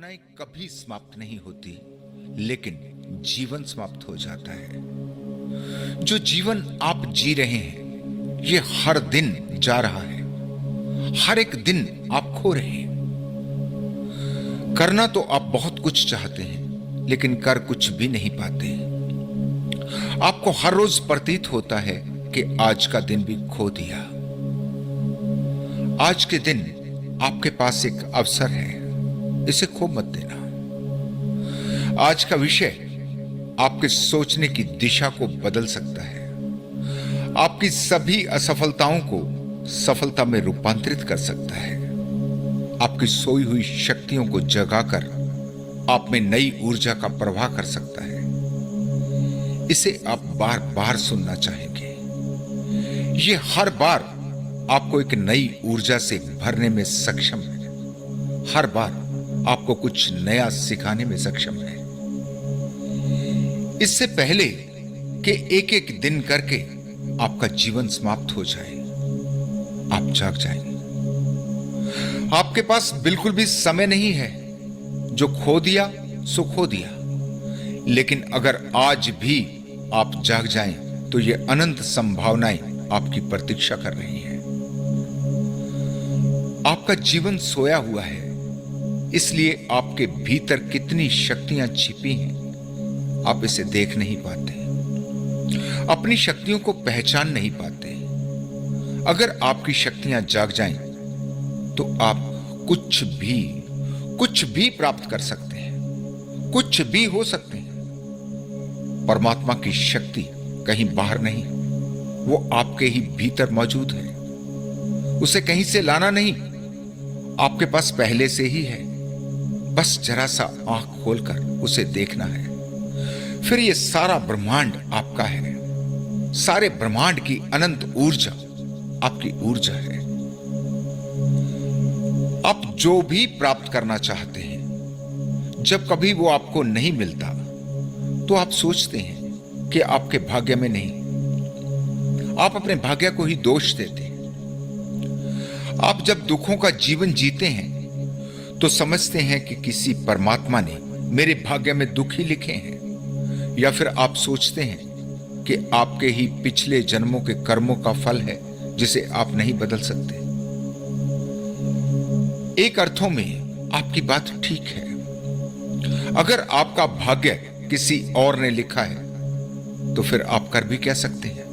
भावनाएं कभी समाप्त नहीं होती, लेकिन जीवन समाप्त हो जाता है। जो जीवन आप जी रहे हैं, ये हर दिन जा रहा है। हर एक दिन आप खो रहे हैं। करना तो आप बहुत कुछ चाहते हैं, लेकिन कर कुछ भी नहीं पाते। आपको हर रोज प्रतीत होता है कि आज का दिन भी खो दिया। आज के दिन आपके पास एक अवसर है, इसे खो मत देना। आज का विषय आपके सोचने की दिशा को बदल सकता है, आपकी सभी असफलताओं को सफलता में रूपांतरित कर सकता है, आपकी सोई हुई शक्तियों को जगाकर आप में नई ऊर्जा का प्रवाह कर सकता है। इसे आप बार बार सुनना चाहेंगे। ये हर बार आपको एक नई ऊर्जा से भरने में सक्षम है। हर बार आपको कुछ नया सिखाने में सक्षम है। इससे पहले कि एक एक दिन करके आपका जीवन समाप्त हो जाए, आप जाग जाएंगे। आपके पास बिल्कुल भी समय नहीं है। जो खो दिया सो खो दिया। लेकिन अगर आज भी आप जाग जाएं, तो ये अनंत संभावनाएं आपकी प्रतीक्षा कर रही हैं। आपका जीवन सोया हुआ है, इसलिए आपके भीतर कितनी शक्तियां छिपी हैं, आप इसे देख नहीं पाते, अपनी शक्तियों को पहचान नहीं पाते। अगर आपकी शक्तियां जाग जाएं, तो आप कुछ भी प्राप्त कर सकते हैं, कुछ भी हो सकते हैं। परमात्मा की शक्ति कहीं बाहर नहीं, वो आपके ही भीतर मौजूद है। उसे कहीं से लाना नहीं, आपके पास पहले से ही है। बस जरा सा आंख खोलकर उसे देखना है। फिर ये सारा ब्रह्मांड आपका है। सारे ब्रह्मांड की अनंत ऊर्जा आपकी ऊर्जा है। आप जो भी प्राप्त करना चाहते हैं, जब कभी वो आपको नहीं मिलता, तो आप सोचते हैं कि आपके भाग्य में नहीं। आप अपने भाग्य को ही दोष देते हैं। आप जब दुखों का जीवन जीते हैं, तो समझते हैं कि किसी परमात्मा ने मेरे भाग्य में दुख ही लिखे हैं। या फिर आप सोचते हैं कि आपके ही पिछले जन्मों के कर्मों का फल है, जिसे आप नहीं बदल सकते। एक अर्थों में आपकी बात ठीक है। अगर आपका भाग्य किसी और ने लिखा है, तो फिर आप कर भी क्या सकते हैं।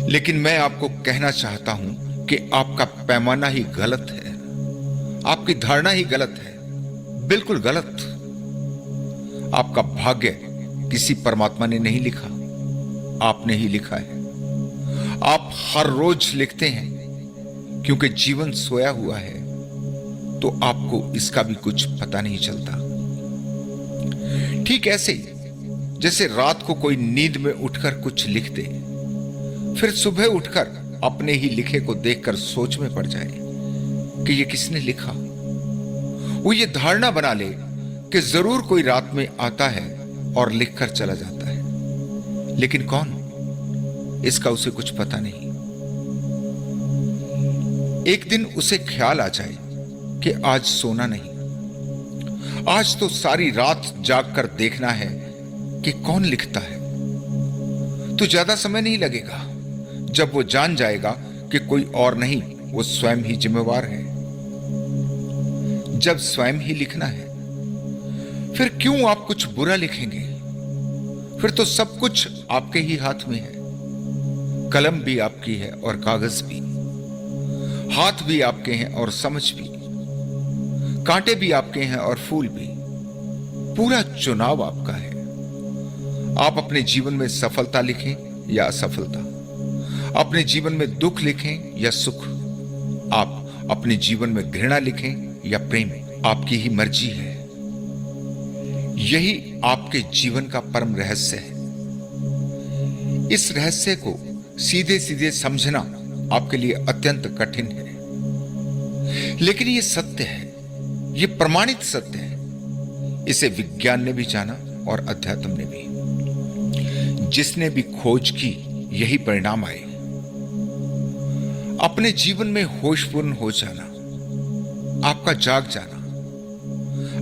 लेकिन मैं आपको कहना चाहता हूं कि आपका पैमाना ही गलत है, आपकी धारणा ही गलत है, बिल्कुल गलत। आपका भाग्य किसी परमात्मा ने नहीं लिखा, आपने ही लिखा है। आप हर रोज लिखते हैं, क्योंकि जीवन सोया हुआ है, तो आपको इसका भी कुछ पता नहीं चलता। ठीक ऐसे जैसे रात को कोई नींद में उठकर कुछ लिख दे, फिर सुबह उठकर अपने ही लिखे को देखकर सोच में पड़ जाए कि ये किसने लिखा। वो ये धारणा बना ले कि जरूर कोई रात में आता है और लिखकर चला जाता है। लेकिन कौन, इसका उसे कुछ पता नहीं। एक दिन उसे ख्याल आ जाए कि आज सोना नहीं, आज तो सारी रात जागकर देखना है कि कौन लिखता है। तो ज्यादा समय नहीं लगेगा जब वो जान जाएगा कि कोई और नहीं, वो स्वयं ही जिम्मेवार है। जब स्वयं ही लिखना है, फिर क्यों आप कुछ बुरा लिखेंगे। फिर तो सब कुछ आपके ही हाथ में है। कलम भी आपकी है और कागज भी, हाथ भी आपके हैं और समझ भी, कांटे भी आपके हैं और फूल भी। पूरा चुनाव आपका है। आप अपने जीवन में सफलता लिखें या असफलता, अपने जीवन में दुख लिखें या सुख, आप अपने जीवन में घृणा लिखें या प्रेम, आपकी ही मर्जी है। यही आपके जीवन का परम रहस्य है। इस रहस्य को सीधे सीधे समझना आपके लिए अत्यंत कठिन है, लेकिन ये सत्य है, ये प्रमाणित सत्य है। इसे विज्ञान ने भी जाना और अध्यात्म ने भी। जिसने भी खोज की, यही परिणाम आए। अपने जीवन में होशपूर्ण हो जाना, आपका जाग जाना,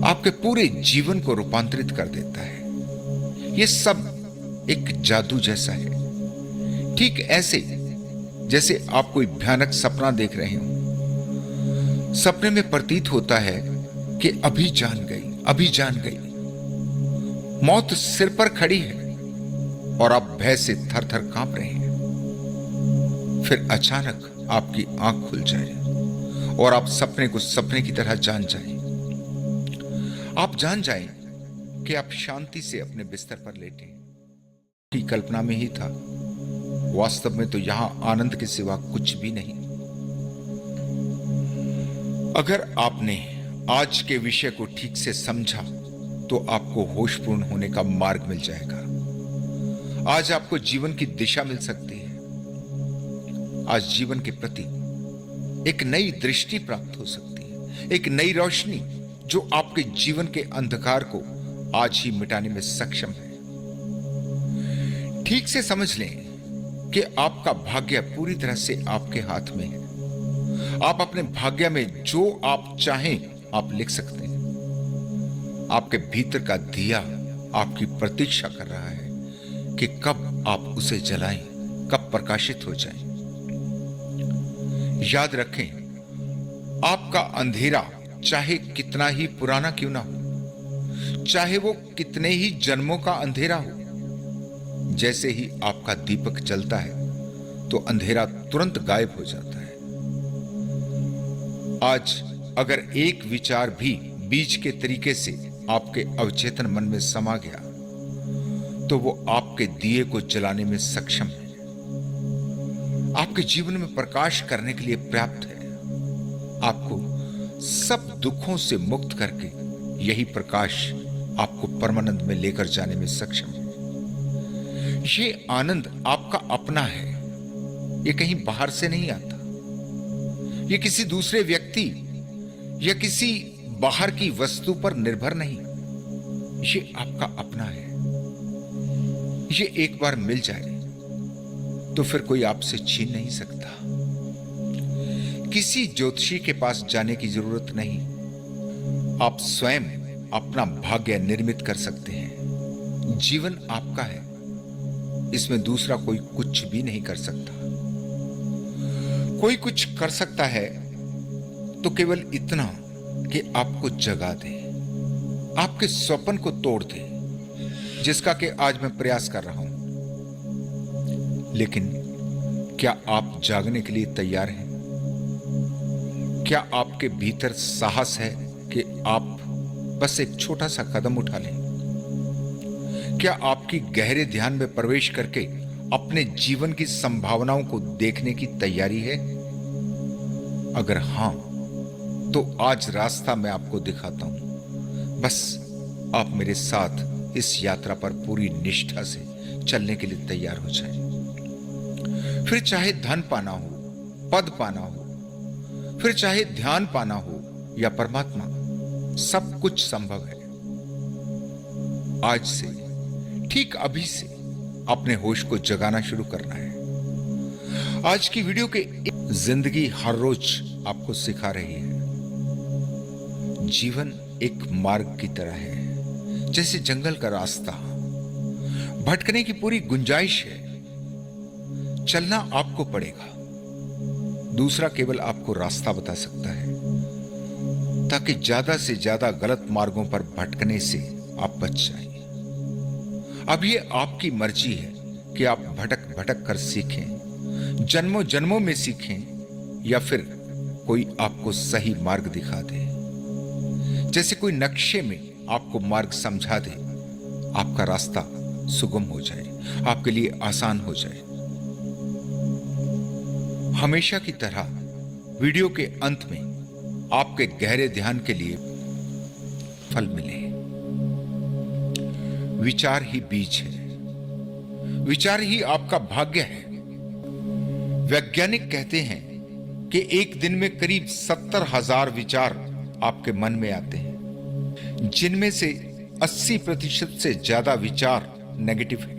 आपके पूरे जीवन को रूपांतरित कर देता है। यह सब एक जादू जैसा है। ठीक ऐसे जैसे आप कोई भयानक सपना देख रहे हो। सपने में प्रतीत होता है कि अभी जान गई, अभी जान गई। मौत सिर पर खड़ी है और आप भय से थर थर कांप रहे हैं। फिर अचानक आपकी आंख खुल जाए और आप सपने को सपने की तरह जान जाएं। आप जान जाएं कि आप शांति से अपने बिस्तर पर लेटे की कल्पना में ही था। वास्तव में तो यहां आनंद के सिवा कुछ भी नहीं। अगर आपने आज के विषय को ठीक से समझा तो आपको होशपूर्ण होने का मार्ग मिल जाएगा। आज आपको जीवन की दिशा मिल सकती है। आज जीवन के प्रति एक नई दृष्टि प्राप्त हो सकती है, एक नई रोशनी जो आपके जीवन के अंधकार को आज ही मिटाने में सक्षम है। ठीक से समझ लें कि आपका भाग्य पूरी तरह से आपके हाथ में है। आप अपने भाग्य में जो आप चाहें आप लिख सकते हैं। आपके भीतर का दिया आपकी प्रतीक्षा कर रहा है कि कब आप उसे जलाएं, कब प्रकाशित हो जाएं। याद रखें, आपका अंधेरा चाहे कितना ही पुराना क्यों ना हो, चाहे वो कितने ही जन्मों का अंधेरा हो, जैसे ही आपका दीपक जलता है तो अंधेरा तुरंत गायब हो जाता है। आज अगर एक विचार भी बीज के तरीके से आपके अवचेतन मन में समा गया तो वो आपके दिए को जलाने में सक्षम है, आपके जीवन में प्रकाश करने के लिए पर्याप्त है। आपको सब दुखों से मुक्त करके यही प्रकाश आपको परमानंद में लेकर जाने में सक्षम है। ये आनंद आपका अपना है, ये कहीं बाहर से नहीं आता। ये किसी दूसरे व्यक्ति या किसी बाहर की वस्तु पर निर्भर नहीं। ये आपका अपना है। ये एक बार मिल जाए तो फिर कोई आपसे छीन नहीं सकता। किसी ज्योतिषी के पास जाने की जरूरत नहीं। आप स्वयं अपना भाग्य निर्मित कर सकते हैं। जीवन आपका है, इसमें दूसरा कोई कुछ भी नहीं कर सकता। कोई कुछ कर सकता है तो केवल इतना कि आपको जगा दे, आपके स्वप्न को तोड़ दे, जिसका कि आज मैं प्रयास कर रहा हूं। लेकिन क्या आप जागने के लिए तैयार हैं? क्या आपके भीतर साहस है कि आप बस एक छोटा सा कदम उठा लें? क्या आपकी गहरे ध्यान में प्रवेश करके अपने जीवन की संभावनाओं को देखने की तैयारी है? अगर हां, तो आज रास्ता मैं आपको दिखाता हूं। बस आप मेरे साथ इस यात्रा पर पूरी निष्ठा से चलने के लिए तैयार हो जाएं। फिर चाहे धन पाना हो, पद पाना हो, फिर चाहे ध्यान पाना हो या परमात्मा, सब कुछ संभव है। आज से, ठीक अभी से अपने होश को जगाना शुरू करना है। आज की वीडियो के जिंदगी हर रोज आपको सिखा रही है। जीवन एक मार्ग की तरह है, जैसे जंगल का रास्ता। भटकने की पूरी गुंजाइश है। चलना आपको पड़ेगा, दूसरा केवल आपको रास्ता बता सकता है, ताकि ज्यादा से ज्यादा गलत मार्गों पर भटकने से आप बच जाएं। अब ये आपकी मर्जी है कि आप भटक भटक कर सीखें, जन्मों जन्मों में सीखें, या फिर कोई आपको सही मार्ग दिखा दे। जैसे कोई नक्शे में आपको मार्ग समझा दे, आपका रास्ता सुगम हो जाए, आपके लिए आसान हो जाए। हमेशा की तरह वीडियो के अंत में आपके गहरे ध्यान के लिए फल मिले। विचार ही बीज है, विचार ही आपका भाग्य है। वैज्ञानिक कहते हैं कि एक दिन में करीब 70,000 विचार आपके मन में आते हैं, जिनमें से 80% से ज्यादा विचार नेगेटिव है।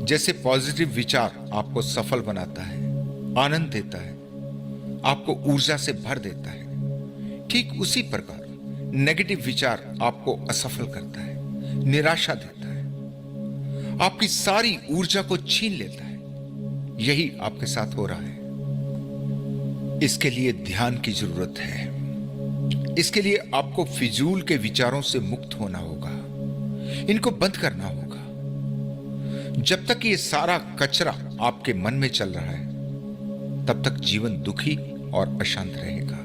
जैसे पॉजिटिव विचार आपको सफल बनाता है, आनंद देता है, आपको ऊर्जा से भर देता है, ठीक उसी प्रकार नेगेटिव विचार आपको असफल करता है, निराशा देता है, आपकी सारी ऊर्जा को छीन लेता है। यही आपके साथ हो रहा है। इसके लिए ध्यान की जरूरत है। इसके लिए आपको फिजूल के विचारों से मुक्त होना होगा, इनको बंद करना होगा। जब तक ये सारा कचरा आपके मन में चल रहा है, तब तक जीवन दुखी और अशांत रहेगा।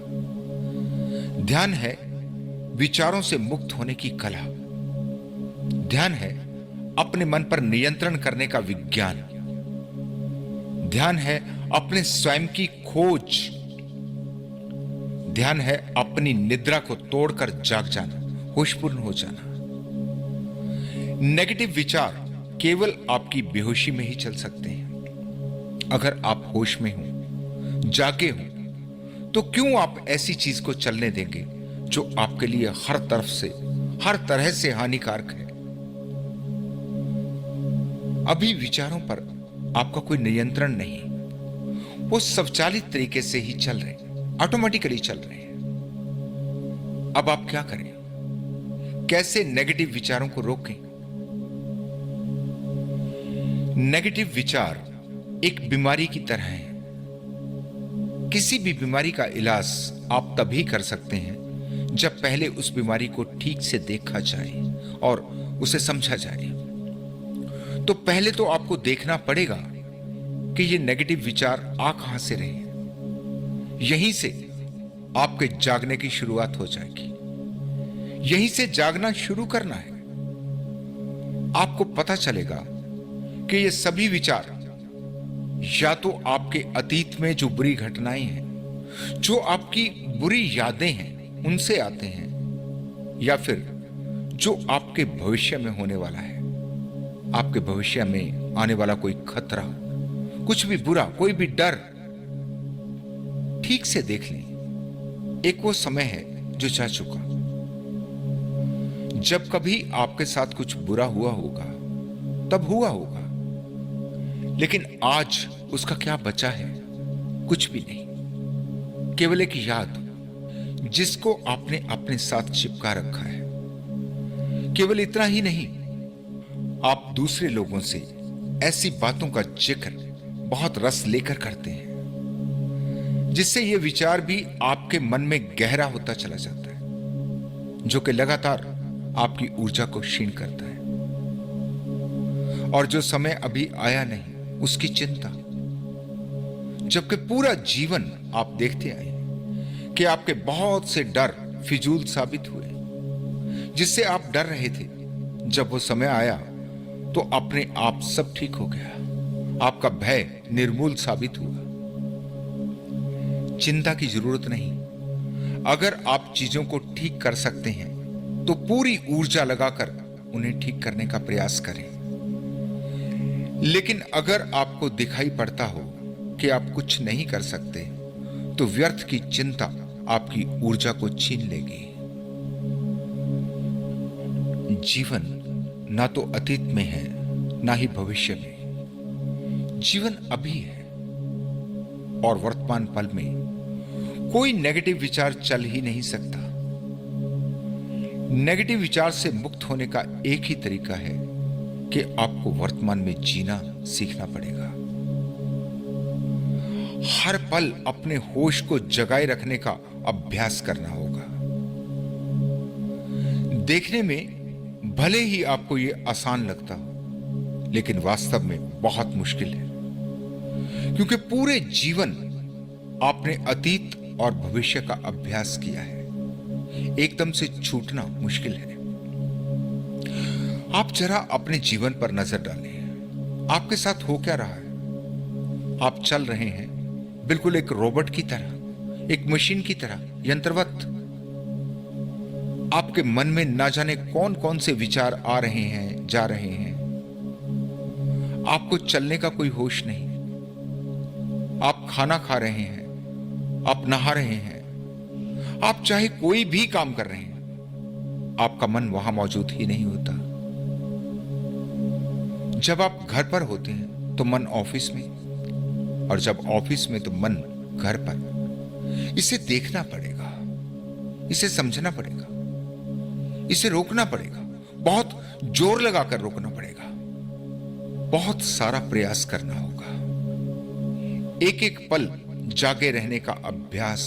ध्यान है विचारों से मुक्त होने की कला। ध्यान है अपने मन पर नियंत्रण करने का विज्ञान। ध्यान है अपने स्वयं की खोज। ध्यान है अपनी निद्रा को तोड़कर जाग जाना, होशपूर्ण हो जाना। नेगेटिव विचार केवल आपकी बेहोशी में ही चल सकते हैं। अगर आप होश में हो, जागे हो, तो क्यों आप ऐसी चीज को चलने देंगे जो आपके लिए हर तरह से हानिकारक है। अभी विचारों पर आपका कोई नियंत्रण नहीं, वो स्वचालित तरीके से ही चल रहे, ऑटोमेटिकली चल रहे हैं। अब आप क्या करें? कैसे नेगेटिव विचारों को रोकें? नेगेटिव विचार एक बीमारी की तरह है। किसी भी बीमारी का इलाज आप तभी कर सकते हैं जब पहले उस बीमारी को ठीक से देखा जाए और उसे समझा जाए। तो पहले तो आपको देखना पड़ेगा कि ये नेगेटिव विचार आ कहां से रहे। यहीं से आपके जागने की शुरुआत हो जाएगी। यहीं से जागना शुरू करना है। आपको पता चलेगा कि ये सभी विचार या तो आपके अतीत में जो बुरी घटनाएं हैं, जो आपकी बुरी यादें हैं, उनसे आते हैं, या फिर जो आपके भविष्य में होने वाला है। आपके भविष्य में आने वाला कोई खतरा, कुछ भी बुरा, कोई भी डर, ठीक से देख लें। एक वो समय है जो जा चुका। जब कभी आपके साथ कुछ बुरा हुआ होगा, तब हुआ होगा, लेकिन आज उसका क्या बचा है? कुछ भी नहीं। केवल एक याद जिसको आपने अपने साथ चिपका रखा है। केवल इतना ही नहीं, आप दूसरे लोगों से ऐसी बातों का जिक्र बहुत रस लेकर करते हैं, जिससे यह विचार भी आपके मन में गहरा होता चला जाता है, जो कि लगातार आपकी ऊर्जा को क्षीण करता है। और जो समय अभी आया नहीं, उसकी चिंता, जबकि पूरा जीवन आप देखते आए कि आपके बहुत से डर फिजूल साबित हुए, जिससे आप डर रहे थे। जब वो समय आया तो अपने आप सब ठीक हो गया। आपका भय निर्मूल साबित हुआ। चिंता की जरूरत नहीं। अगर आप चीजों को ठीक कर सकते हैं तो पूरी ऊर्जा लगाकर उन्हें ठीक करने का प्रयास करें। लेकिन अगर आपको दिखाई पड़ता हो कि आप कुछ नहीं कर सकते, तो व्यर्थ की चिंता आपकी ऊर्जा को छीन लेगी। जीवन ना तो अतीत में है, ना ही भविष्य में। जीवन अभी है, और वर्तमान पल में कोई नेगेटिव विचार चल ही नहीं सकता। नेगेटिव विचार से मुक्त होने का एक ही तरीका है कि आपको वर्तमान में जीना सीखना पड़ेगा। हर पल अपने होश को जगाए रखने का अभ्यास करना होगा। देखने में भले ही आपको यह आसान लगता हो, लेकिन वास्तव में बहुत मुश्किल है, क्योंकि पूरे जीवन आपने अतीत और भविष्य का अभ्यास किया है। एकदम से छूटना मुश्किल है। आप जरा अपने जीवन पर नजर डालें। आपके साथ हो क्या रहा है? आप चल रहे हैं बिल्कुल एक रोबोट की तरह, एक मशीन की तरह, यंत्रवत। आपके मन में ना जाने कौन कौन से विचार आ रहे हैं, जा रहे हैं। आपको चलने का कोई होश नहीं। आप खाना खा रहे हैं, आप नहा रहे हैं, आप चाहे कोई भी काम कर रहे हैं, आपका मन वहां मौजूद ही नहीं होता। जब आप घर पर होते हैं तो मन ऑफिस में, और जब ऑफिस में तो मन घर पर। इसे देखना पड़ेगा, इसे समझना पड़ेगा। इसे रोकना पड़ेगा, बहुत जोर लगाकर रोकना पड़ेगा, बहुत सारा प्रयास करना होगा। एक एक पल जागे रहने का अभ्यास।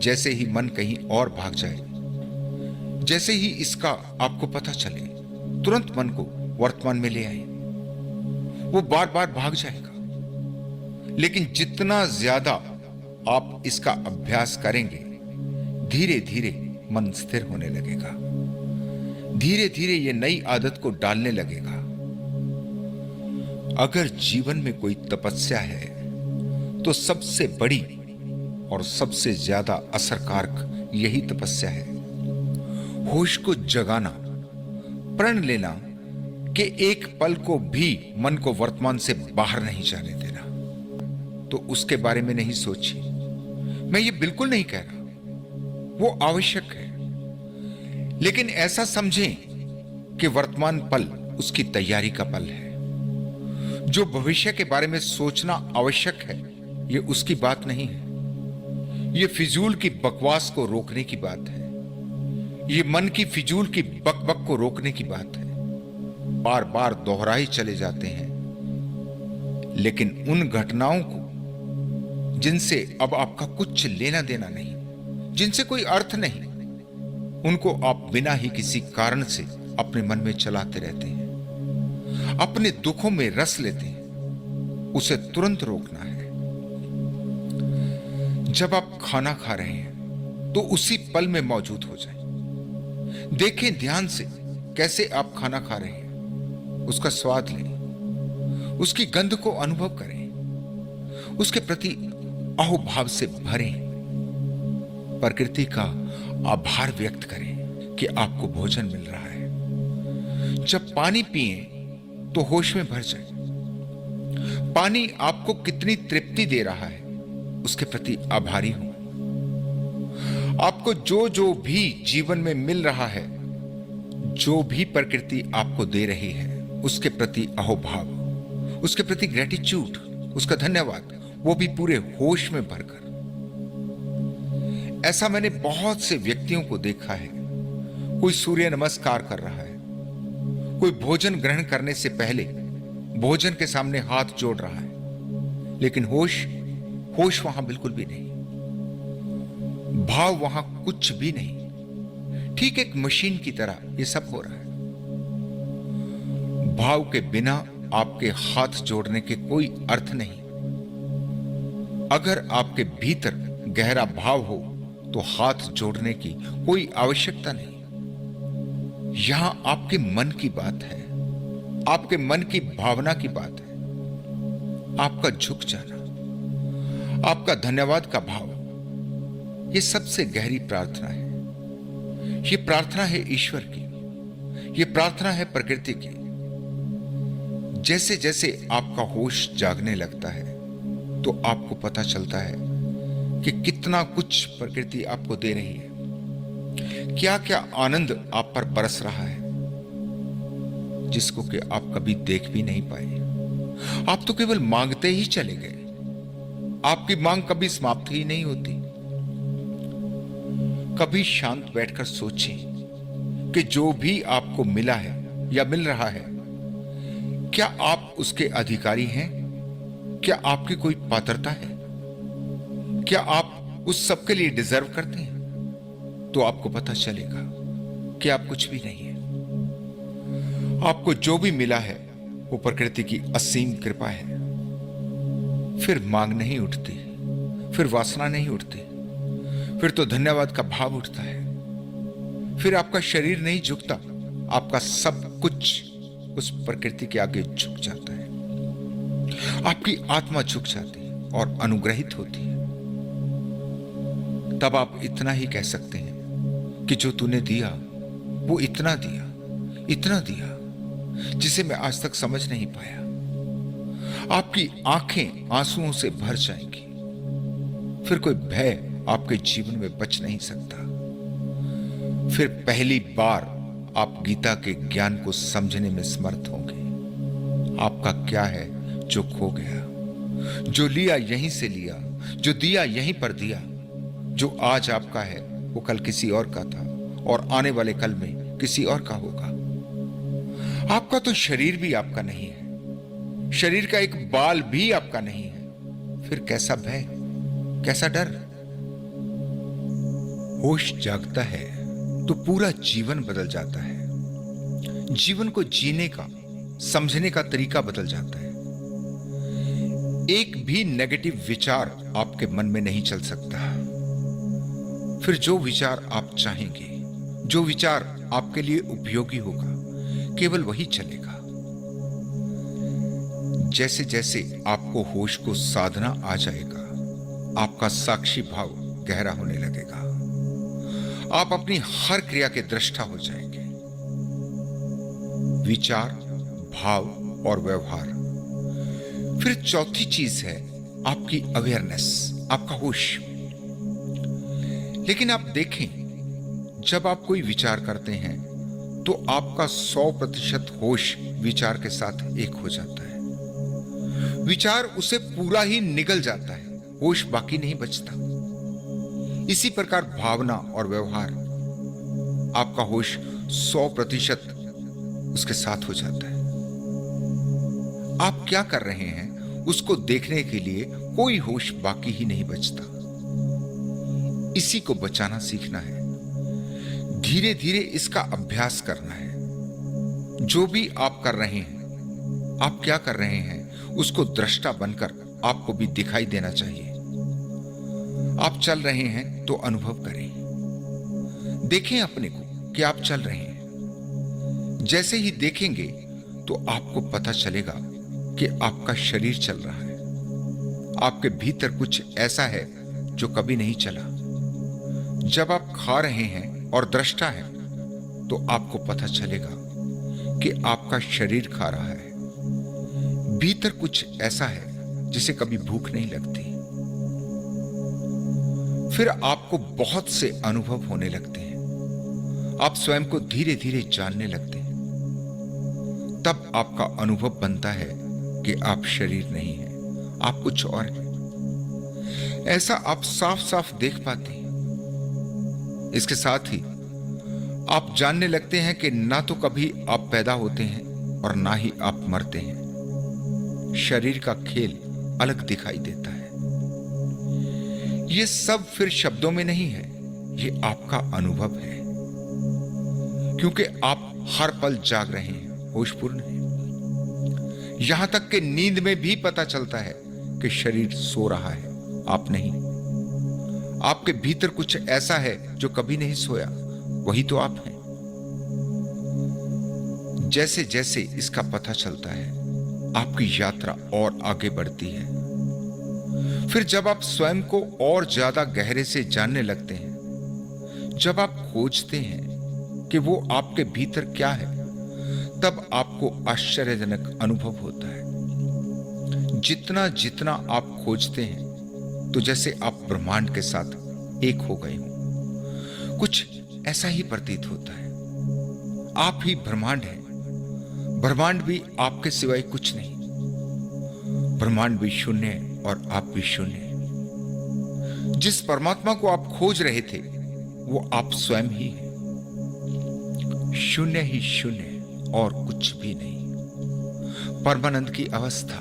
जैसे ही मन कहीं और भाग जाए, जैसे ही इसका आपको पता चले, तुरंत मन को वर्तमान में ले आए। वो बार बार भाग जाएगा, लेकिन जितना ज्यादा आप इसका अभ्यास करेंगे, धीरे धीरे मन स्थिर होने लगेगा, धीरे धीरे ये नई आदत को डालने लगेगा। अगर जीवन में कोई तपस्या है तो सबसे बड़ी और सबसे ज्यादा असरकारक यही तपस्या है। होश को जगाना, प्रण लेना कि एक पल को भी मन को वर्तमान से बाहर नहीं जाने देना। तो उसके बारे में नहीं सोचिए, मैं ये बिल्कुल नहीं कह रहा, वो आवश्यक है, लेकिन ऐसा समझें कि वर्तमान पल उसकी तैयारी का पल है। जो भविष्य के बारे में सोचना आवश्यक है, ये उसकी बात नहीं है। ये फिजूल की बकवास को रोकने की बात है। ये मन की फिजूल की बकबक को रोकने की बात है। बार बार दोहराए चले जाते हैं, लेकिन उन घटनाओं को जिनसे अब आपका कुछ लेना देना नहीं, जिनसे कोई अर्थ नहीं, उनको आप बिना ही किसी कारण से अपने मन में चलाते रहते हैं, अपने दुखों में रस लेते हैं। उसे तुरंत रोकना है। जब आप खाना खा रहे हैं तो उसी पल में मौजूद हो जाएं। देखें ध्यान से कैसे आप खाना खा रहे हैं, उसका स्वाद लें, उसकी गंध को अनुभव करें, उसके प्रति अहोभाव से भरें, प्रकृति का आभार व्यक्त करें कि आपको भोजन मिल रहा है। जब पानी पिएं तो होश में भर जाए। पानी आपको कितनी तृप्ति दे रहा है, उसके प्रति आभारी हूं। आपको जो जो भी जीवन में मिल रहा है, जो भी प्रकृति आपको दे रही है, उसके प्रति अहोभाव, उसके प्रति ग्रेटिट्यूड, उसका धन्यवाद, वो भी पूरे होश में भरकर। ऐसा मैंने बहुत से व्यक्तियों को देखा है। कोई सूर्य नमस्कार कर रहा है, कोई भोजन ग्रहण करने से पहले भोजन के सामने हाथ जोड़ रहा है, लेकिन होश वहां बिल्कुल भी नहीं, भाव वहां कुछ भी नहीं। ठीक एक मशीन की तरह ये सब हो रहा है। भाव के बिना आपके हाथ जोड़ने के कोई अर्थ नहीं। अगर आपके भीतर गहरा भाव हो तो हाथ जोड़ने की कोई आवश्यकता नहीं। यहां आपके मन की बात है, आपके मन की भावना की बात है। आपका झुक जाना, आपका धन्यवाद का भाव, यह सबसे गहरी प्रार्थना है। यह प्रार्थना है ईश्वर की, यह प्रार्थना है प्रकृति की। जैसे जैसे आपका होश जागने लगता है तो आपको पता चलता है कि कितना कुछ प्रकृति आपको दे रही है, क्या क्या आनंद आप पर बरस रहा है, जिसको कि आप कभी देख भी नहीं पाए। आप तो केवल मांगते ही चले गए। आपकी मांग कभी समाप्त ही नहीं होती। कभी शांत बैठकर सोचें कि जो भी आपको मिला है या मिल रहा है, क्या आप उसके अधिकारी हैं? क्या आपकी कोई पात्रता है? क्या आप उस सब के लिए डिजर्व करते हैं? तो आपको पता चलेगा कि आप कुछ भी नहीं है। आपको जो भी मिला है वो प्रकृति की असीम कृपा है। फिर मांग नहीं उठती, फिर वासना नहीं उठती, फिर तो धन्यवाद का भाव उठता है। फिर आपका शरीर नहीं झुकता, आपका सब कुछ उस प्रकृति के आगे झुक जाता है। आपकी आत्मा झुक जाती है और अनुग्रहित होती है। तब आप इतना ही कह सकते हैं कि जो तूने दिया वो इतना दिया, इतना दिया, जिसे मैं आज तक समझ नहीं पाया। आपकी आंखें आंसुओं से भर जाएंगी। फिर कोई भय आपके जीवन में बच नहीं सकता। फिर पहली बार आप गीता के ज्ञान को समझने में समर्थ होंगे। आपका क्या है जो खो गया, जो लिया यहीं से लिया, जो दिया यहीं पर दिया। जो आज आपका है वो कल किसी और का था और आने वाले कल में किसी और का होगा। आपका तो शरीर भी आपका नहीं है, शरीर का एक बाल भी आपका नहीं है। फिर कैसा भय, कैसा डर? होश जागता है तो पूरा जीवन बदल जाता है। जीवन को जीने का, समझने का तरीका बदल जाता है। एक भी नेगेटिव विचार आपके मन में नहीं चल सकता। फिर जो विचार आप चाहेंगे, जो विचार आपके लिए उपयोगी होगा, केवल वही चलेगा। जैसे जैसे आपको होश को साधना आ जाएगा, आपका साक्षी भाव गहरा होने लगेगा। आप अपनी हर क्रिया के दृष्टा हो जाएंगे। विचार, भाव और व्यवहार। फिर चौथी चीज है आपकी अवेयरनेस, आपका होश। लेकिन आप देखें, जब आप कोई विचार करते हैं तो आपका 100% होश विचार के साथ एक हो जाता है। विचार उसे पूरा ही निगल जाता है, होश बाकी नहीं बचता। इसी प्रकार भावना और व्यवहार, आपका होश 100% उसके साथ हो जाता है। आप क्या कर रहे हैं उसको देखने के लिए कोई होश बाकी ही नहीं बचता। इसी को बचाना सीखना है। धीरे धीरे इसका अभ्यास करना है। जो भी आप कर रहे हैं, आप क्या कर रहे हैं, उसको दृष्टा बनकर आपको भी दिखाई देना चाहिए। आप चल रहे हैं तो अनुभव करें। देखें अपने को कि आप चल रहे हैं। जैसे ही देखेंगे तो आपको पता चलेगा कि आपका शरीर चल रहा है। आपके भीतर कुछ ऐसा है जो कभी नहीं चला। जब आप खा रहे हैं और दृष्टा है तो आपको पता चलेगा कि आपका शरीर खा रहा है। भीतर कुछ ऐसा है जिसे कभी भूख नहीं लगती। फिर आपको बहुत से अनुभव होने लगते हैं। आप स्वयं को धीरे धीरे जानने लगते हैं। तब आपका अनुभव बनता है कि आप शरीर नहीं हैं, आप कुछ और हैं। ऐसा आप साफ साफ देख पाते हैं। इसके साथ ही आप जानने लगते हैं कि ना तो कभी आप पैदा होते हैं और ना ही आप मरते हैं। शरीर का खेल अलग दिखाई देता है। यह सब फिर शब्दों में नहीं है, यह आपका अनुभव है। क्योंकि आप हर पल जाग रहे हैं, होशपूर्ण हैं। यहां तक कि नींद में भी पता चलता है कि शरीर सो रहा है, आप नहीं। आपके भीतर कुछ ऐसा है जो कभी नहीं सोया, वही तो आप हैं। जैसे जैसे इसका पता चलता है, आपकी यात्रा और आगे बढ़ती है। फिर जब आप स्वयं को और ज्यादा गहरे से जानने लगते हैं, जब आप खोजते हैं कि वो आपके भीतर क्या है, तब आपको आश्चर्यजनक अनुभव होता है। जितना जितना आप खोजते हैं, तो जैसे आप ब्रह्मांड के साथ एक हो गए हो। कुछ ऐसा ही प्रतीत होता है। आप ही ब्रह्मांड हैं। ब्रह्मांड भी आपके सिवाय कुछ नहीं। ब्रह्मांड भी शून्य है और आप भी शून्य हैं। जिस परमात्मा को आप खोज रहे थे, वो आप स्वयं ही हैं। शून्य ही शून्य और कुछ भी नहीं। परमानंद की अवस्था,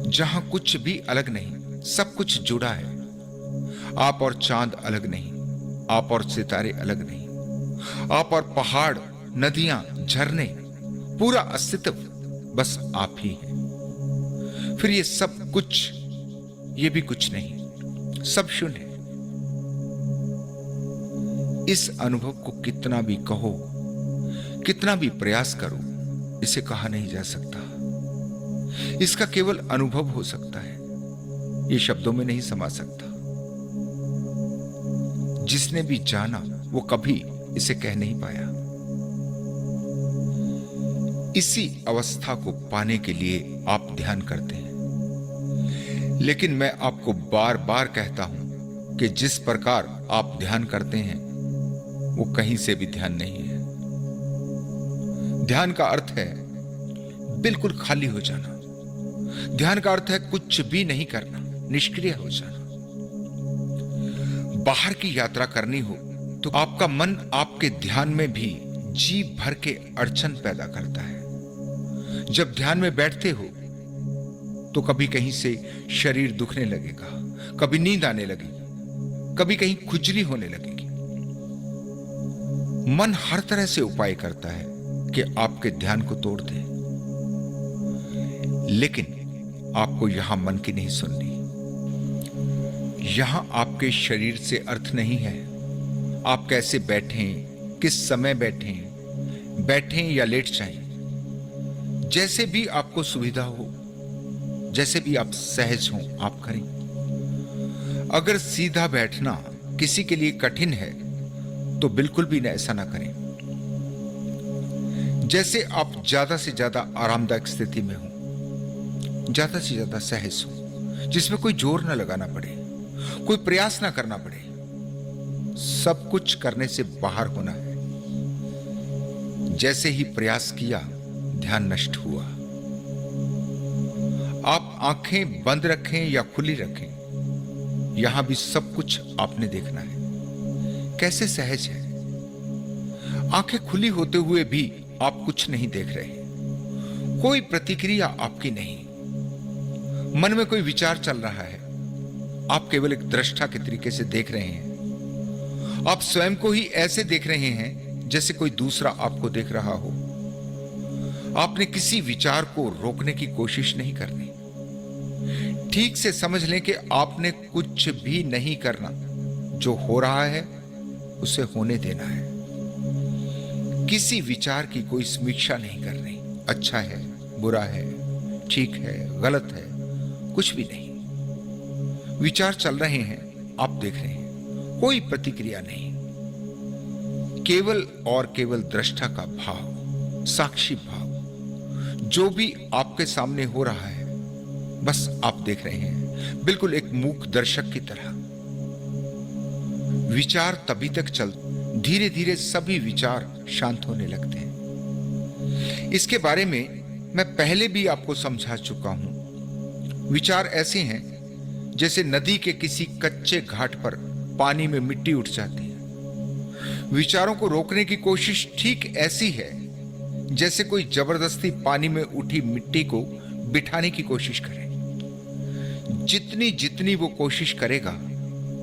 जहां कुछ भी अलग नहीं, सब कुछ जुड़ा है। आप और चांद अलग नहीं, आप और सितारे अलग नहीं, आप और पहाड़, नदियां, झरने, पूरा अस्तित्व बस आप ही हैं। फिर ये सब कुछ, ये भी कुछ नहीं, सब शून्य। इस अनुभव को कितना भी कहो, कितना भी प्रयास करो, इसे कहा नहीं जा सकता। इसका केवल अनुभव हो सकता है, ये शब्दों में नहीं समा सकता। जिसने भी जाना वो कभी इसे कह नहीं पाया। इसी अवस्था को पाने के लिए आप ध्यान करते हैं। लेकिन मैं आपको बार बार कहता हूं कि जिस प्रकार आप ध्यान करते हैं, वो कहीं से भी ध्यान नहीं है। ध्यान का अर्थ है बिल्कुल खाली हो जाना। ध्यान का अर्थ है कुछ भी नहीं करना, निष्क्रिय हो जाना। बाहर की यात्रा करनी हो तो आपका मन आपके ध्यान में भी जी भर के अड़चन पैदा करता है। जब ध्यान में बैठते हो तो कभी कहीं से शरीर दुखने लगेगा, कभी नींद आने लगेगी, कभी कहीं खुजली होने लगेगी। मन हर तरह से उपाय करता है कि आपके ध्यान को तोड़ दे, लेकिन आपको यहां मन की नहीं सुननी। यहां आपके शरीर से अर्थ नहीं है आप कैसे बैठें, किस समय बैठें या लेट जाएं। जैसे भी आपको सुविधा हो, जैसे भी आप सहज हों, आप करें। अगर सीधा बैठना किसी के लिए कठिन है तो बिल्कुल भी ऐसा ना करें। जैसे आप ज्यादा से ज्यादा आरामदायक स्थिति में हो, ज्यादा से ज्यादा सहज हो, जिसमें कोई जोर ना लगाना पड़े, कोई प्रयास ना करना पड़े, सब कुछ करने से बाहर होना है। जैसे ही प्रयास किया, ध्यान नष्ट हुआ। आप आंखें बंद रखें या खुली रखें, यहां भी सब कुछ आपने देखना है। कैसे सहज है। आंखें खुली होते हुए भी आप कुछ नहीं देख रहे, कोई प्रतिक्रिया आपकी नहीं। मन में कोई विचार चल रहा है, आप केवल एक दृष्टा के तरीके से देख रहे हैं। आप स्वयं को ही ऐसे देख रहे हैं जैसे कोई दूसरा आपको देख रहा हो। आपने किसी विचार को रोकने की कोशिश नहीं करनी। ठीक से समझ लें कि आपने कुछ भी नहीं करना, जो हो रहा है उसे होने देना है। किसी विचार की कोई समीक्षा नहीं करनी, अच्छा है, बुरा है, ठीक है, गलत है, कुछ भी नहीं। विचार चल रहे हैं, आप देख रहे हैं, कोई प्रतिक्रिया नहीं। केवल और केवल दृष्टा का भाव, साक्षी भाव। जो भी आपके सामने हो रहा है बस आप देख रहे हैं, बिल्कुल एक मूक दर्शक की तरह। विचार तभी तक धीरे धीरे सभी विचार शांत होने लगते हैं। इसके बारे में मैं पहले भी आपको समझा चुका हूं। विचार ऐसे हैं जैसे नदी के किसी कच्चे घाट पर पानी में मिट्टी उठ जाती है। विचारों को रोकने की कोशिश ठीक ऐसी है जैसे कोई जबरदस्ती पानी में उठी मिट्टी को बिठाने की कोशिश करे। जितनी जितनी वो कोशिश करेगा,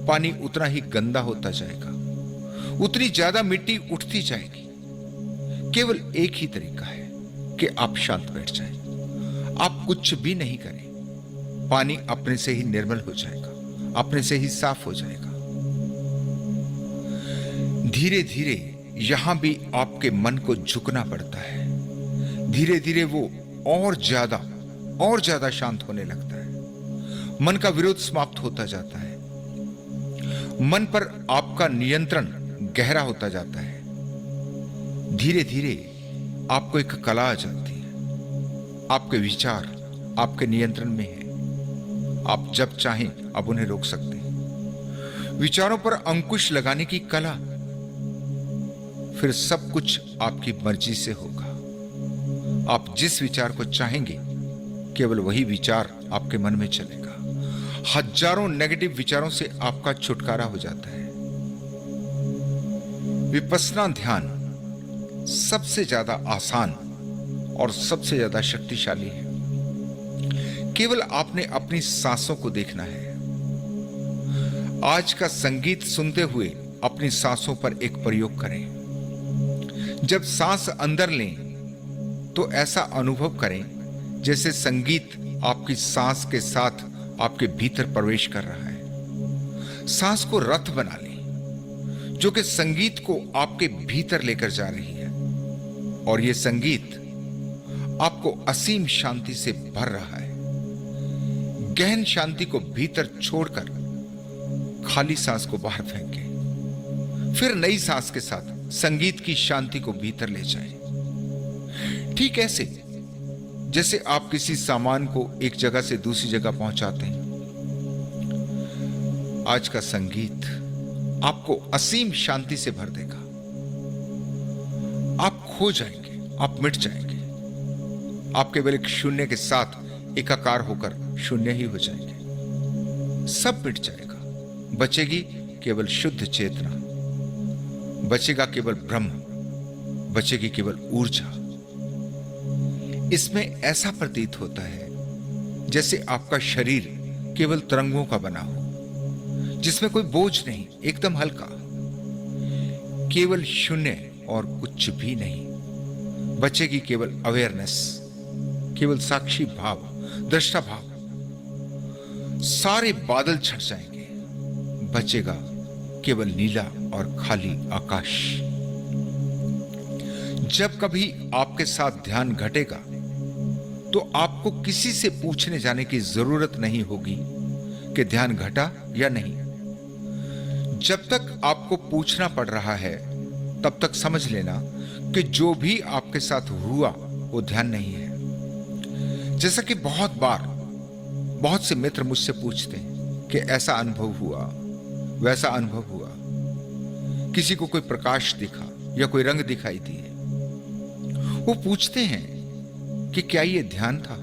पानी उतना ही गंदा होता जाएगा, उतनी ज्यादा मिट्टी उठती जाएगी। केवल एक ही तरीका है कि आप शांत बैठ जाएं, आप कुछ भी नहीं करें, पानी अपने से ही निर्मल हो जाएगा, अपने से ही साफ हो जाएगा। धीरे धीरे यहां भी आपके मन को झुकना पड़ता है। धीरे धीरे वो और ज्यादा शांत होने लगता है। मन का विरोध समाप्त होता जाता है। मन पर आपका नियंत्रण गहरा होता जाता है। धीरे धीरे आपको एक कला आ जाती है। आपके विचार आपके नियंत्रण में है। आप जब चाहें अब उन्हें रोक सकते हैं। विचारों पर अंकुश लगाने की कला। फिर सब कुछ आपकी मर्जी से होगा। आप जिस विचार को चाहेंगे, केवल वही विचार आपके मन में चलेगा। हजारों नेगेटिव विचारों से आपका छुटकारा हो जाता है। विपश्यना ध्यान सबसे ज्यादा आसान और सबसे ज्यादा शक्तिशाली है। केवल आपने अपनी सांसों को देखना है। आज का संगीत सुनते हुए अपनी सांसों पर एक प्रयोग करें। जब सांस अंदर लें तो ऐसा अनुभव करें जैसे संगीत आपकी सांस के साथ आपके भीतर प्रवेश कर रहा है। सांस को रथ बना लें जो कि संगीत को आपके भीतर लेकर जा रही है, और यह संगीत आपको असीम शांति से भर रहा है। गहन शांति को भीतर छोड़कर खाली सांस को बाहर फेंकें। फिर नई सांस के साथ संगीत की शांति को भीतर ले जाएं। ठीक ऐसे जैसे आप किसी सामान को एक जगह से दूसरी जगह पहुंचाते हैं। आज का संगीत आपको असीम शांति से भर देगा। आप खो जाएंगे, आप मिट जाएंगे। आप केवल एक शून्य के साथ एकाकार होकर शून्य ही हो जाएंगे। सब मिट जाएगा, बचेगी केवल शुद्ध चेतना। बचेगा केवल ब्रह्म, बचेगी केवल ऊर्जा। इसमें ऐसा प्रतीत होता है जैसे आपका शरीर केवल तरंगों का बना हो, जिसमें कोई बोझ नहीं, एकदम हल्का, केवल शून्य और कुछ भी नहीं। बचेगी केवल अवेयरनेस, केवल साक्षी भाव, दृष्टा भाव। सारे बादल छट जाएंगे, बचेगा केवल नीला और खाली आकाश। जब कभी आपके साथ ध्यान घटेगा तो आपको किसी से पूछने जाने की जरूरत नहीं होगी कि ध्यान घटा या नहीं। जब तक आपको पूछना पड़ रहा है तब तक समझ लेना कि जो भी आपके साथ हुआ वो ध्यान नहीं है। जैसा कि बहुत बार बहुत से मित्र मुझसे पूछते हैं कि ऐसा अनुभव हुआ, वैसा अनुभव हुआ, किसी को कोई प्रकाश दिखा या कोई रंग दिखाई दिए। वो पूछते हैं कि क्या ये ध्यान था?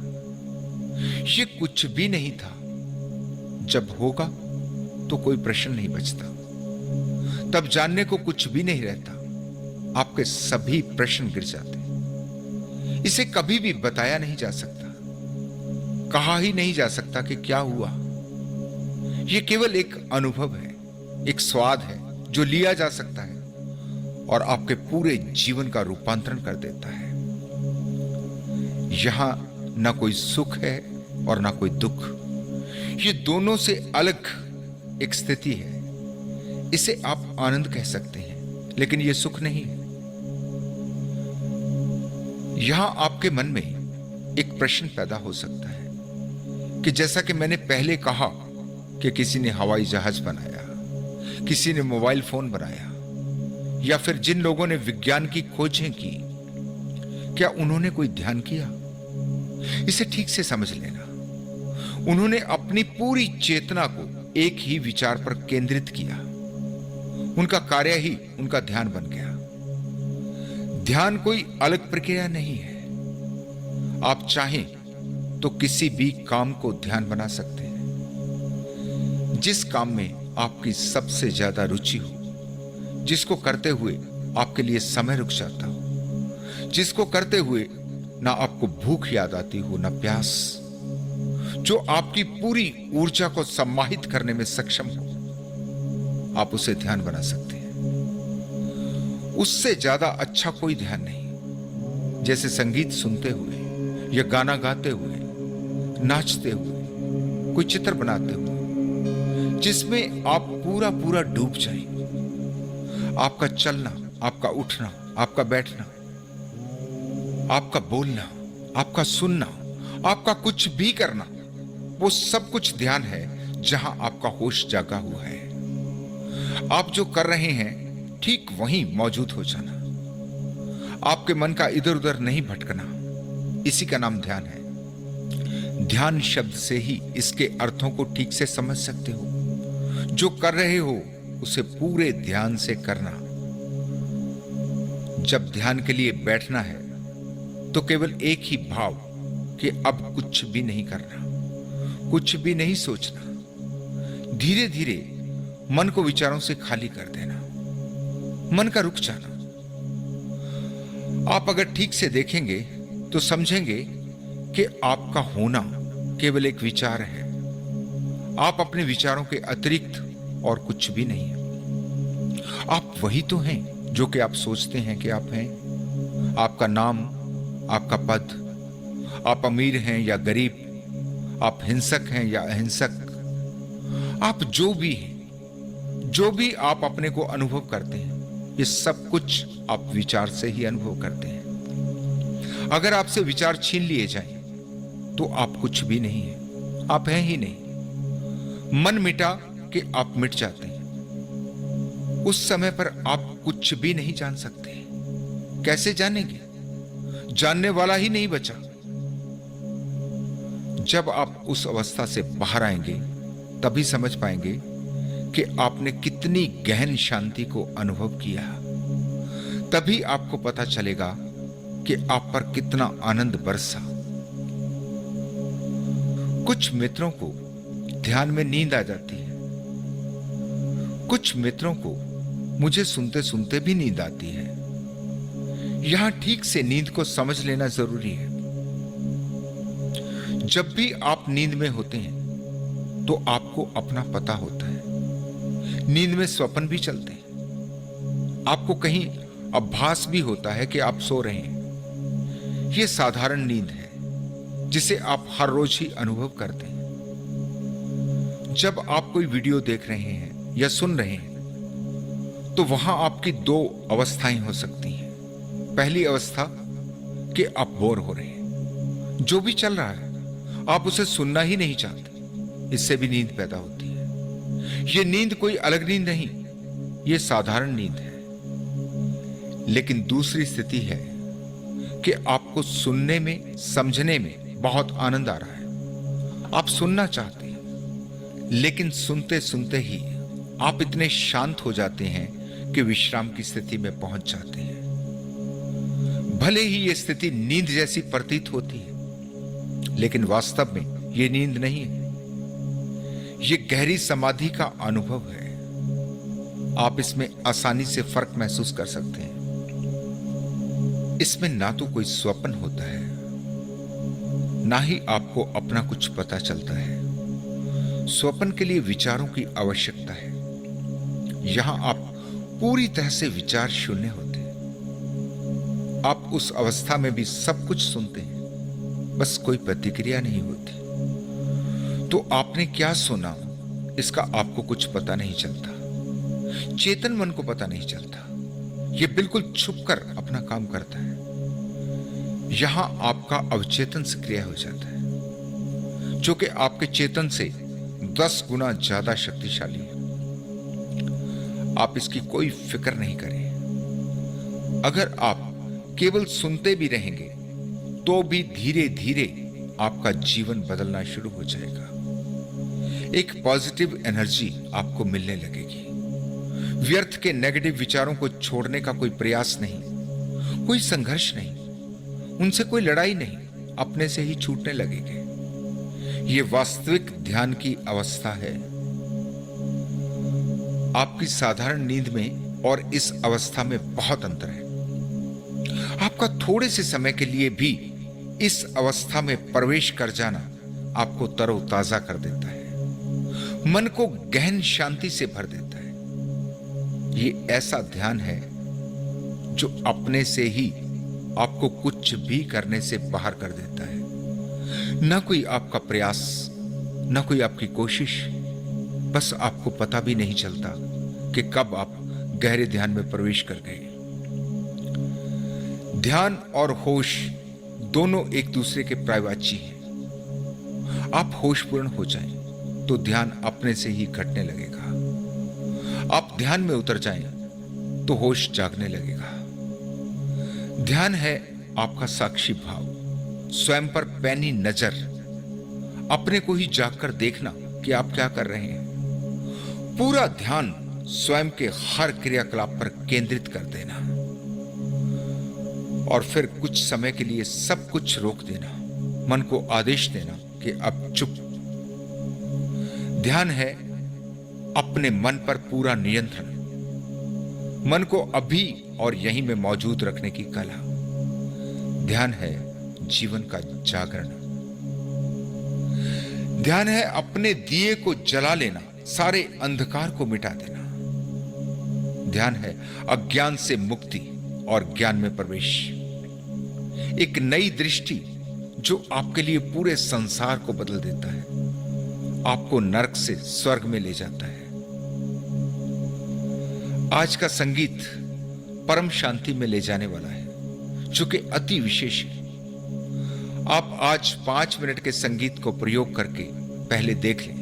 ये कुछ भी नहीं था। जब होगा तो कोई प्रश्न नहीं बचता, तब जानने को कुछ भी नहीं रहता। आपके सभी प्रश्न गिर जाते। इसे कभी भी बताया नहीं जा सकता, कहा ही नहीं जा सकता कि क्या हुआ। यह केवल एक अनुभव है, एक स्वाद है जो लिया जा सकता है और आपके पूरे जीवन का रूपांतरण कर देता है। यहां ना कोई सुख है और ना कोई दुख। ये दोनों से अलग एक स्थिति है। इसे आप आनंद कह सकते हैं, लेकिन यह सुख नहीं है। यहां आपके मन में एक प्रश्न पैदा हो सकता है कि जैसा कि मैंने पहले कहा कि किसी ने हवाई जहाज बनाया, किसी ने मोबाइल फोन बनाया, या फिर जिन लोगों ने विज्ञान की खोजें की, क्या उन्होंने कोई ध्यान किया? इसे ठीक से समझ लेना। उन्होंने अपनी पूरी चेतना को एक ही विचार पर केंद्रित किया। उनका कार्य ही उनका ध्यान बन गया। ध्यान कोई अलग प्रक्रिया नहीं है। आप चाहें तो किसी भी काम को ध्यान बना सकते हैं। जिस काम में आपकी सबसे ज्यादा रुचि हो, जिसको करते हुए आपके लिए समय रुक जाता हो, जिसको करते हुए ना आपको भूख याद आती हो ना प्यास, जो आपकी पूरी ऊर्जा को सम्माहित करने में सक्षम हो, आप उसे ध्यान बना सकते हैं। उससे ज्यादा अच्छा कोई ध्यान नहीं। जैसे संगीत सुनते हुए या गाना गाते हुए, नाचते हुए, कोई चित्र बनाते हुए, जिसमें आप पूरा पूरा डूब जाएं। आपका चलना, आपका उठना, आपका बैठना, आपका बोलना, आपका सुनना, आपका कुछ भी करना, वो सब कुछ ध्यान है जहां आपका होश जागा हुआ है। आप जो कर रहे हैं ठीक वहीं मौजूद हो जाना, आपके मन का इधर उधर नहीं भटकना, इसी का नाम ध्यान है। ध्यान शब्द से ही इसके अर्थों को ठीक से समझ सकते हो। जो कर रहे हो उसे पूरे ध्यान से करना। जब ध्यान के लिए बैठना है तो केवल एक ही भाव कि अब कुछ भी नहीं करना, कुछ भी नहीं सोचना। धीरे धीरे मन को विचारों से खाली कर देना, मन का रुक जाना। आप अगर ठीक से देखेंगे तो समझेंगे कि आपका होना केवल एक विचार है। आप अपने विचारों के अतिरिक्त और कुछ भी नहीं है। आप वही तो हैं जो कि आप सोचते हैं कि आप हैं। आपका नाम, आपका पद, आप अमीर हैं या गरीब, आप हिंसक हैं या अहिंसक, आप जो भी हैं, जो भी आप अपने को अनुभव करते हैं, ये सब कुछ आप विचार से ही अनुभव करते हैं। अगर आपसे विचार छीन लिए जाएं तो आप कुछ भी नहीं है, आप हैं ही नहीं। मन मिटा कि आप मिट जाते हैं। उस समय पर आप कुछ भी नहीं जान सकते। कैसे जानेंगे? जानने वाला ही नहीं बचा। जब आप उस अवस्था से बाहर आएंगे तभी समझ पाएंगे कि आपने कितनी गहन शांति को अनुभव किया। तभी आपको पता चलेगा कि आप पर कितना आनंद बरसा। कुछ मित्रों को ध्यान में नींद आ जाती है, कुछ मित्रों को मुझे सुनते सुनते भी नींद आती है। यहां ठीक से नींद को समझ लेना जरूरी है। जब भी आप नींद में होते हैं तो आपको अपना पता होता है। नींद में स्वप्न भी चलते हैं। आपको कहीं आभास भी होता है कि आप सो रहे हैं। यह साधारण नींद है जिसे आप हर रोज ही अनुभव करते हैं। जब आप कोई वीडियो देख रहे हैं या सुन रहे हैं तो वहां आपकी दो अवस्थाएं हो सकती हैं। पहली अवस्था कि आप बोर हो रहे हैं, जो भी चल रहा है आप उसे सुनना ही नहीं चाहते। इससे भी नींद पैदा होती है। यह नींद कोई अलग नींद नहीं, यह साधारण नींद है। लेकिन दूसरी स्थिति है कि आपको सुनने में, समझने में बहुत आनंद आ रहा है। आप सुनना चाहते हैं, लेकिन सुनते सुनते ही आप इतने शांत हो जाते हैं कि विश्राम की स्थिति में पहुंच जाते हैं। भले ही यह स्थिति नींद जैसी प्रतीत होती है, लेकिन वास्तव में यह नींद नहीं है। यह गहरी समाधि का अनुभव है। आप इसमें आसानी से फर्क महसूस कर सकते हैं। इसमें ना तो कोई स्वप्न होता है, ना ही आपको अपना कुछ पता चलता है। स्वप्न के लिए विचारों की आवश्यकता है। यहां आप पूरी तरह से विचार शून्य होते हैं। आप उस अवस्था में भी सब कुछ सुनते हैं, बस कोई प्रतिक्रिया नहीं होती। तो आपने क्या सुना इसका आपको कुछ पता नहीं चलता। चेतन मन को पता नहीं चलता। यह बिल्कुल छुपकर अपना काम करता है। यहां आपका अवचेतन सक्रिय हो जाता है, जो कि आपके चेतन से 10 गुना ज्यादा शक्तिशाली है। आप इसकी कोई फिक्र नहीं करें। अगर आप केवल सुनते भी रहेंगे तो भी धीरे धीरे आपका जीवन बदलना शुरू हो जाएगा। एक पॉजिटिव एनर्जी आपको मिलने लगेगी। व्यर्थ के नेगेटिव विचारों को छोड़ने का कोई प्रयास नहीं, कोई संघर्ष नहीं, उनसे कोई लड़ाई नहीं, अपने से ही छूटने लगेंगे। यह वास्तविक ध्यान की अवस्था है। आपकी साधारण नींद में और इस अवस्था में बहुत अंतर है। आपका थोड़े से समय के लिए भी इस अवस्था में प्रवेश कर जाना आपको तरोताजा कर देता है, मन को गहन शांति से भर देता है। ये ऐसा ध्यान है जो अपने से ही आपको कुछ भी करने से बाहर कर देता है। ना कोई आपका प्रयास, ना कोई आपकी कोशिश, बस आपको पता भी नहीं चलता कि कब आप गहरे ध्यान में प्रवेश कर गए। ध्यान और होश दोनों एक दूसरे के पर्यायवाची हैं। आप होशपूर्ण हो जाएं तो ध्यान अपने से ही घटने लगेगा। आप ध्यान में उतर जाएं तो होश जागने लगेगा। ध्यान है आपका साक्षी भाव, स्वयं पर पैनी नजर, अपने को ही जागकर देखना कि आप क्या कर रहे हैं। पूरा ध्यान स्वयं के हर क्रियाकलाप पर केंद्रित कर देना और फिर कुछ समय के लिए सब कुछ रोक देना, मन को आदेश देना कि अब चुप। ध्यान है अपने मन पर पूरा नियंत्रण, मन को अभी और यहीं में मौजूद रखने की कला। ध्यान है जीवन का जागरण। ध्यान है अपने दिए को जला लेना, सारे अंधकार को मिटा देना। ध्यान है अज्ञान से मुक्ति और ज्ञान में प्रवेश। एक नई दृष्टि जो आपके लिए पूरे संसार को बदल देता है, आपको नरक से स्वर्ग में ले जाता है। आज का संगीत परम शांति में ले जाने वाला है, जो कि अति विशेष है। आप आज 5 मिनट के संगीत को प्रयोग करके पहले देख लें।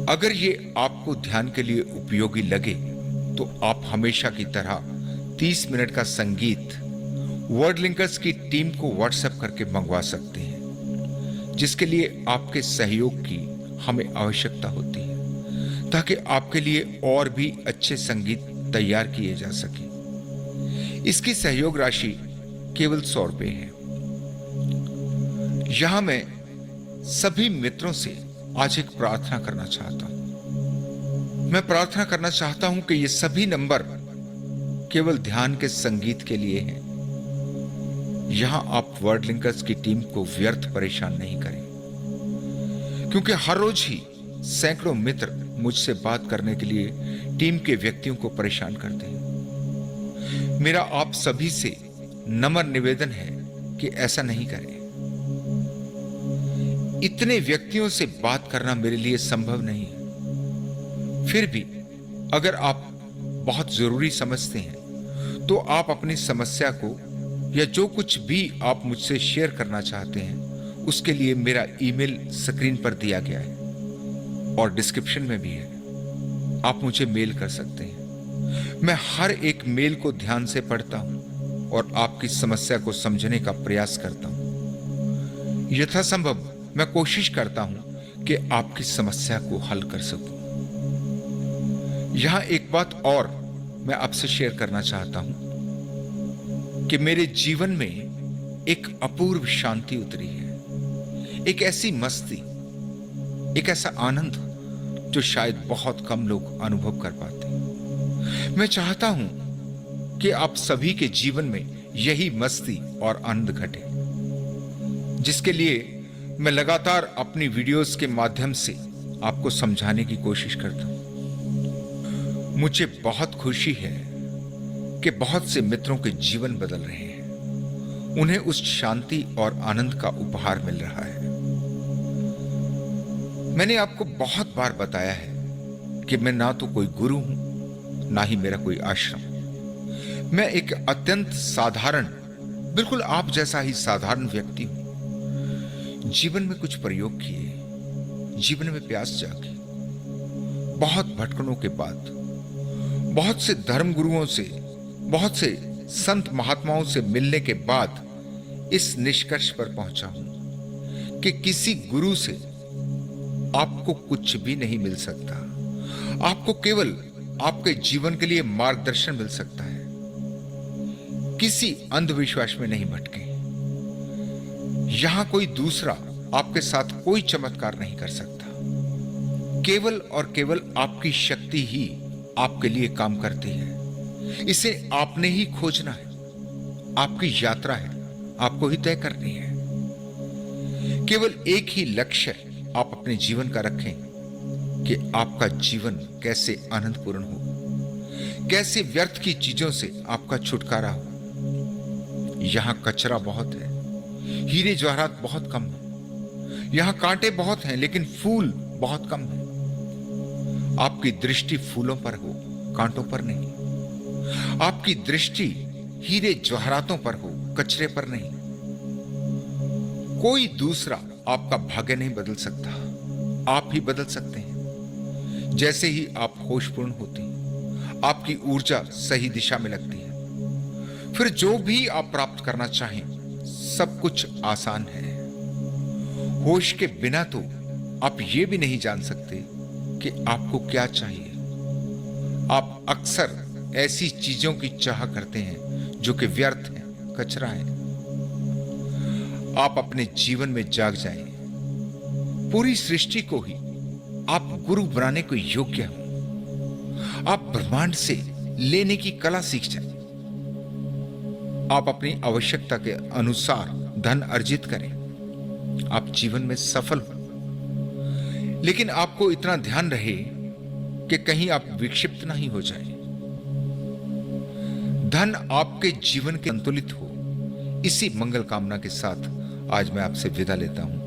अगर ये आपको ध्यान के लिए उपयोगी लगे तो आप हमेशा की तरह 30 मिनट का संगीत वर्ड लिंकर्स की टीम को व्हाट्सएप करके मंगवा सकते हैं, जिसके लिए आपके सहयोग की हमें आवश्यकता होती है, ताकि आपके लिए और भी अच्छे संगीत तैयार किए जा सके। इसकी सहयोग राशि केवल 100 रुपये है। यहां मैं सभी मित्रों से आज एक प्रार्थना करना चाहता हूं मैं प्रार्थना करना चाहता हूं कि ये सभी नंबर केवल ध्यान के संगीत के लिए हैं। यहां आप वर्ड लिंकर्स की टीम को व्यर्थ परेशान नहीं करें, क्योंकि हर रोज ही सैकड़ों मित्र मुझसे बात करने के लिए टीम के व्यक्तियों को परेशान करते हैं। मेरा आप सभी से नम्र निवेदन है कि ऐसा नहीं करें। इतने व्यक्तियों से बात करना मेरे लिए संभव नहीं है। फिर भी अगर आप बहुत जरूरी समझते हैं तो आप अपनी समस्या को या जो कुछ भी आप मुझसे शेयर करना चाहते हैं उसके लिए मेरा ईमेल स्क्रीन पर दिया गया है और डिस्क्रिप्शन में भी है। आप मुझे मेल कर सकते हैं। मैं हर एक मेल को ध्यान से पढ़ता हूं और आपकी समस्या को समझने का प्रयास करता हूं। यथासंभव मैं कोशिश करता हूं कि आपकी समस्या को हल कर सकूं। यहां एक बात और मैं आपसे शेयर करना चाहता हूं कि मेरे जीवन में एक अपूर्व शांति उतरी है, एक ऐसी मस्ती, एक ऐसा आनंद जो शायद बहुत कम लोग अनुभव कर पाते हैं। मैं चाहता हूं कि आप सभी के जीवन में यही मस्ती और आनंद घटे, जिसके लिए मैं लगातार अपनी वीडियोस के माध्यम से आपको समझाने की कोशिश करता हूं। मुझे बहुत खुशी है कि बहुत से मित्रों के जीवन बदल रहे हैं। उन्हें उस शांति और आनंद का उपहार मिल रहा है। मैंने आपको बहुत बार बताया है कि मैं ना तो कोई गुरु हूं, ना ही मेरा कोई आश्रम। मैं एक अत्यंत साधारण, बिल्कुल आप जैसा ही साधारण व्यक्ति हूं। जीवन में कुछ प्रयोग किए, जीवन में प्यास जागी। बहुत भटकनों के बाद, बहुत से धर्म गुरुओं से, बहुत से संत महात्माओं से मिलने के बाद इस निष्कर्ष पर पहुंचा हूं कि किसी गुरु से आपको कुछ भी नहीं मिल सकता। आपको केवल आपके जीवन के लिए मार्गदर्शन मिल सकता है। किसी अंधविश्वास में नहीं भटके। यहां कोई दूसरा आपके साथ कोई चमत्कार नहीं कर सकता। केवल और केवल आपकी शक्ति ही आपके लिए काम करती है। इसे आपने ही खोजना है। आपकी यात्रा है, आपको ही तय करनी है। केवल एक ही लक्ष्य आप अपने जीवन का रखें कि आपका जीवन कैसे आनंदपूर्ण हो, कैसे व्यर्थ की चीजों से आपका छुटकारा हो। यहां कचरा बहुत है, हीरे जवाहरात बहुत कम है। यहां कांटे बहुत हैं लेकिन फूल बहुत कम है। आपकी दृष्टि फूलों पर हो, कांटों पर नहीं। आपकी दृष्टि हीरे जवाहरातों पर हो, कचरे पर नहीं। कोई दूसरा आपका भाग्य नहीं बदल सकता, आप ही बदल सकते हैं। जैसे ही आप होशपूर्ण होती हैं, आपकी ऊर्जा सही दिशा में लगती है, फिर जो भी आप प्राप्त करना चाहें सब कुछ आसान है। होश के बिना तो आप ये भी नहीं जान सकते कि आपको क्या चाहिए। आप अक्सर ऐसी चीजों की चाह करते हैं जो कि व्यर्थ हैं, कचरा है। आप अपने जीवन में जाग जाएं। पूरी सृष्टि को ही आप गुरु बनाने को योग्य हो। आप ब्रह्मांड से लेने की कला सीख जाएं। आप अपनी आवश्यकता के अनुसार धन अर्जित करें। आप जीवन में सफल हो। लेकिन आपको इतना ध्यान रहे कि कहीं आप विक्षिप्त नहीं हो जाएं। धन आपके जीवन के संतुलित हो, इसी मंगल कामना के साथ आज मैं आपसे विदा लेता हूं।